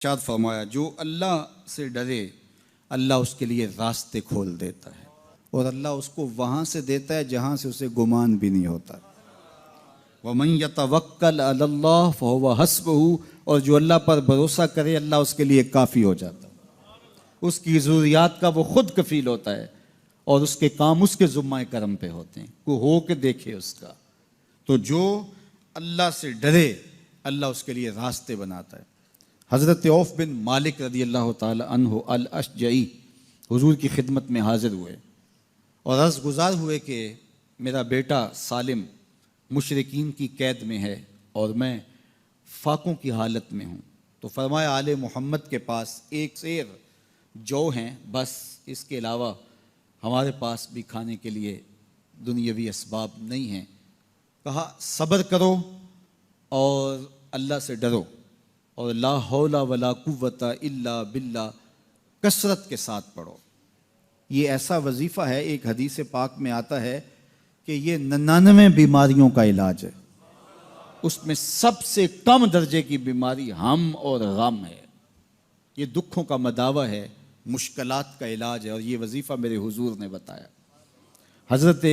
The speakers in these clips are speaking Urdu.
ارشاد فرمایا جو اللہ سے ڈرے اللہ اس کے لیے راستے کھول دیتا ہے اور اللہ اس کو وہاں سے دیتا ہے جہاں سے اسے گمان بھی نہیں ہوتا۔ وَمَن يَتَوَكَّلْ عَلَى اللَّهِ فَهُوَ حَسْبُهُ، اور جو اللہ پر بھروسہ کرے اللہ اس کے لیے کافی ہو جاتا ہے، اس کی ضروریات کا وہ خود کفیل ہوتا ہے اور اس کے کام اس کے ذمہ کرم پہ ہوتے ہیں، کو ہو کے دیکھے اس کا۔ تو جو اللہ سے ڈرے اللہ اس کے لیے راستے بناتا ہے۔ حضرت عوف بن مالک رضی اللہ تعالی عنہ الاشجعی حضور کی خدمت میں حاضر ہوئے اور عرض گزار ہوئے کہ میرا بیٹا سالم مشرکین کی قید میں ہے اور میں فاقوں کی حالت میں ہوں، تو فرمایا آل محمد کے پاس ایک سیر جو ہیں، بس اس کے علاوہ ہمارے پاس بھی کھانے کے لیے دنیاوی اسباب نہیں ہیں۔ کہا صبر کرو اور اللہ سے ڈرو اور لا حول ولا قوت الا باللہ کثرت کے ساتھ پڑھو۔ یہ ایسا وظیفہ ہے، ایک حدیث پاک میں آتا ہے کہ یہ 99 بیماریوں کا علاج ہے، اس میں سب سے کم درجے کی بیماری ہم اور غم ہے۔ یہ دکھوں کا مداوع ہے، مشکلات کا علاج ہے، اور یہ وظیفہ میرے حضور نے بتایا۔ حضرت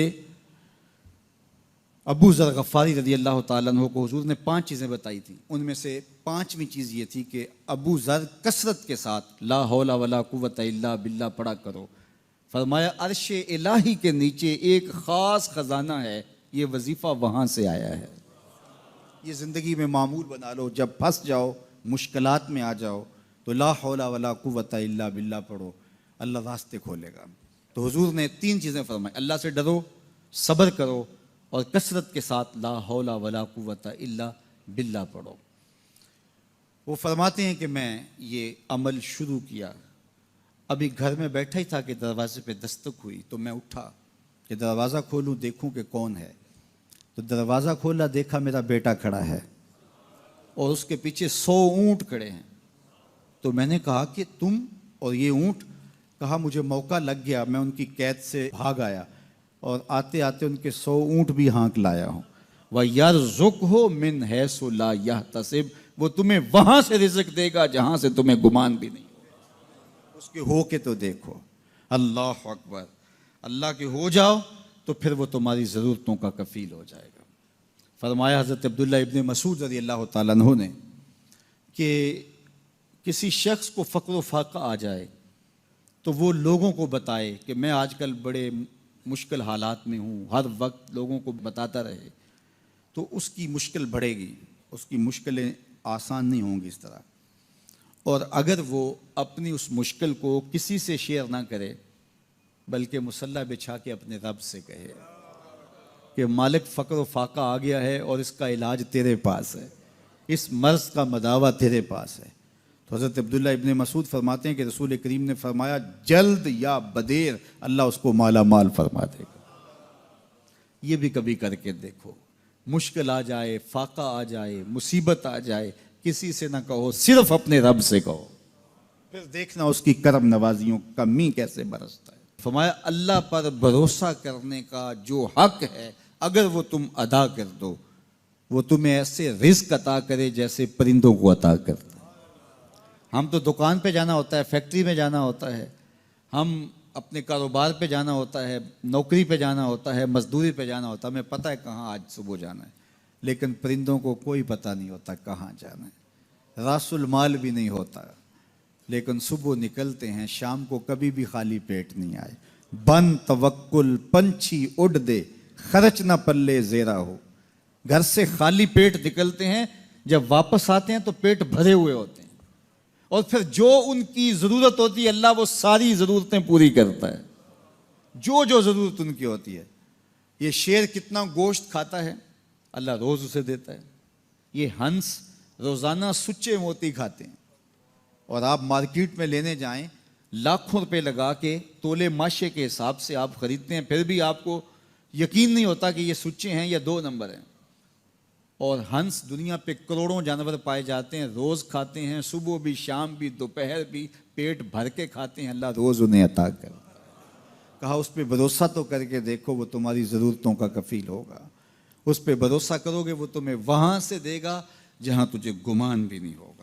ابو ذر غفاری رضی اللہ تعالیٰ عنہ کو حضور نے 5 چیزیں بتائی تھیں، ان میں سے 5ویں چیز یہ تھی کہ ابو ذر کثرت کے ساتھ لا حول ولا قوت الا باللہ پڑھا کرو۔ فرمایا عرش الہی کے نیچے ایک خاص خزانہ ہے، یہ وظیفہ وہاں سے آیا ہے۔ یہ زندگی میں معمول بنا لو، جب پھنس جاؤ مشکلات میں آ جاؤ تو لا حول ولا قوت الا باللہ پڑھو، اللہ راستے کھولے گا۔ تو حضور نے 3 چیزیں فرمائی، اللہ سے ڈرو، صبر کرو اور کثرت کے ساتھ لا حول ولا قوت الا باللہ پڑھو۔ وہ فرماتے ہیں کہ میں یہ عمل شروع کیا، ابھی گھر میں بیٹھا ہی تھا کہ دروازے پہ دستک ہوئی، تو میں اٹھا کہ دروازہ کھولوں دیکھوں کہ کون ہے، تو دروازہ کھولا، دیکھا میرا بیٹا کھڑا ہے اور اس کے پیچھے 100 اونٹ کھڑے ہیں۔ تو میں نے کہا کہ تم اور یہ اونٹ؟ کہا مجھے موقع لگ گیا، میں ان کی قید سے بھاگ آیا اور آتے آتے ان کے 100 اونٹ بھی ہانک لایا ہوں۔ وَيَرْزُقْهُ مِنْ حَيْثُ لَا يَحْتَسِبُ، وہ تمہیں وہاں سے رزق دے گا جہاں سے تمہیں گمان بھی نہیں، اس کے ہو کے تو دیکھو۔ اللہ اکبر، اللہ کے ہو جاؤ تو پھر وہ تمہاری ضرورتوں کا کفیل ہو جائے گا۔ فرمایا حضرت عبداللہ ابن مسعود رضی اللہ تعالیٰ عنہ نے کہ کسی شخص کو فقر و فاقہ آ جائے تو وہ لوگوں کو بتائے کہ میں آج کل بڑے مشکل حالات میں ہوں، ہر وقت لوگوں کو بتاتا رہے تو اس کی مشکل بڑھے گی، اس کی مشکلیں آسان نہیں ہوں گی اس طرح۔ اور اگر وہ اپنی اس مشکل کو کسی سے شیئر نہ کرے بلکہ مصلی بچھا کے اپنے رب سے کہے کہ مالک فقر و فاقہ آ گیا ہے اور اس کا علاج تیرے پاس ہے، اس مرض کا مداوع تیرے پاس ہے۔ تو حضرت عبداللہ ابن مسعود فرماتے ہیں کہ رسول کریم نے فرمایا جلد یا بدیر اللہ اس کو مالا مال فرما دے گا۔ یہ بھی کبھی کر کے دیکھو، مشکل آ جائے، فاقہ آ جائے، مصیبت آ جائے، کسی سے نہ کہو، صرف اپنے رب سے کہو، پھر دیکھنا اس کی کرم نوازیوں کا می کیسے برستا ہے۔ فرمایا اللہ پر بھروسہ کرنے کا جو حق ہے اگر وہ تم ادا کر دو، وہ تمہیں ایسے رزق عطا کرے جیسے پرندوں کو عطا کرتا ہے۔ ہم تو دکان پہ جانا ہوتا ہے، فیکٹری میں جانا ہوتا ہے، ہم اپنے کاروبار پہ جانا ہوتا ہے، نوکری پہ جانا ہوتا ہے، مزدوری پہ جانا ہوتا ہے، ہمیں پتہ ہے کہاں آج صبح جانا ہے، لیکن پرندوں کو کوئی پتہ نہیں ہوتا کہاں جانا ہے، راس المال بھی نہیں ہوتا، لیکن صبح نکلتے ہیں، شام کو کبھی بھی خالی پیٹ نہیں آئے۔ بن توکل پنچھی اڑ دے، خرچ نہ پلے زیرا ہو۔ گھر سے خالی پیٹ نکلتے ہیں، جب واپس آتے ہیں تو پیٹ بھرے ہوئے ہوتے ہیں، اور پھر جو ان کی ضرورت ہوتی ہے اللہ وہ ساری ضرورتیں پوری کرتا ہے، جو ضرورت ان کی ہوتی ہے۔ یہ شیر کتنا گوشت کھاتا ہے اللہ روز اسے دیتا ہے۔ یہ ہنس روزانہ سچے موتی کھاتے ہیں، اور آپ مارکیٹ میں لینے جائیں لاکھوں روپے لگا کے تولے ماشے کے حساب سے آپ خریدتے ہیں، پھر بھی آپ کو یقین نہیں ہوتا کہ یہ سچے ہیں یا 2 نمبر ہیں۔ اور ہنس دنیا پہ کروڑوں جانور پائے جاتے ہیں، روز کھاتے ہیں، صبح بھی، شام بھی، دوپہر بھی، پیٹ بھر کے کھاتے ہیں، اللہ روز انہیں عطا کرتا ہے۔ کہا اس پہ بھروسہ تو کر کے دیکھو، وہ تمہاری ضرورتوں کا کفیل ہوگا، اس پہ بھروسہ کرو گے وہ تمہیں وہاں سے دے گا جہاں تجھے گمان بھی نہیں ہوگا۔